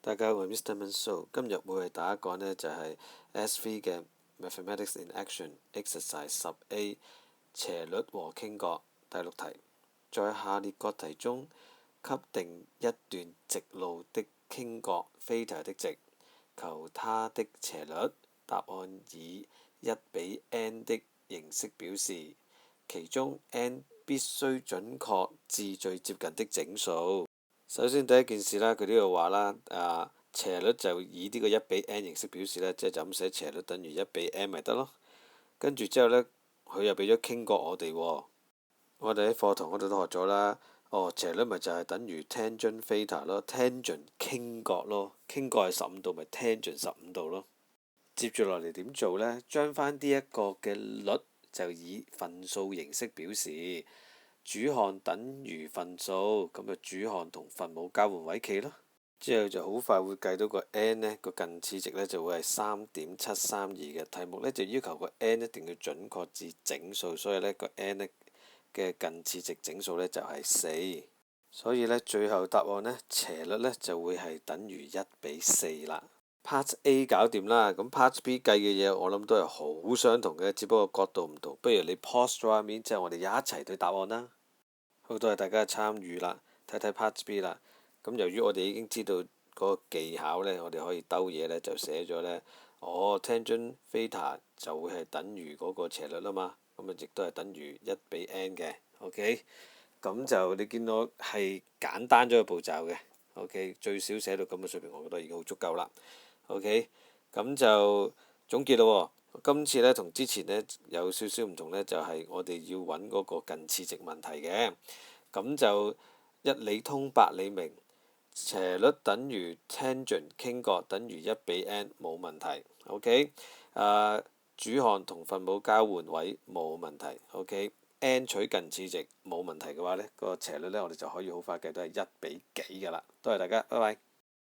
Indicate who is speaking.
Speaker 1: 大家好，我係 Mr. Manso， 今日會為大家講呢就係 S3 嘅 Mathematics in Action Exercise 10A 斜率和傾角第6題。在下列各題中，給定一段直路的傾角 θ 的值，求它的斜率。答案以1:n 的形式表示，其中 n 必須準確至最接近的整數。首先第一件事啦，佢呢度話啦，斜率就以呢個1:n 形式表示呢，即係就咁寫斜率等於1:n 咪得咯。跟住之後呢，佢又俾咗傾角我哋喎。我哋喺課堂嗰度都學咗啦。斜率咪就係等於 tangent θ 咯，tangent 傾角咯，傾角係15度，咪 tangent 15度咯。接住落嚟點做呢？將翻呢一個嘅率就以分數形式表示。主項等於分數，咁就主項同分母交換位企咯。之後就好快會計到個 n 呢個近似值呢就會係3.732嘅。題目呢就要求個 n 一定要準確至整數，所以呢個 n 呢嘅近似值整數呢就係4。所以呢最後答案呢斜率呢就會係等於1:4啦。Part A 搞掂啦，咁 Part B 計嘅嘢我諗都係好相同嘅，只不過角度唔同。不如你 pause 咗一面之後，我哋一齊對答案啦。好多謝大家嘅參與啦，睇睇 Part B 啦。咁由於我哋已經知道嗰個技巧呢，我哋可以兜嘢呢，就寫咗呢。tangent θ 就會係等於嗰個斜率啦嘛，咁啊亦都係等於1:n 嘅。OK，咁就你見到係簡單咗個步驟嘅。OK，最少寫到咁嘅水平，我覺得已經好足夠啦。OK，咁就總結咯喎。今次呢，同之前呢有少少唔同呢，就係我哋要揾嗰個近似值問題嘅。咁就一理通百理明，斜率等於 tangent 傾角等於1:n 冇問題。OK，主項同分母交換位冇問題。OK，n 取近似值冇問題嘅話呢，個斜率呢，我哋就可以好快計到係1:幾㗎啦。多謝大家，拜拜。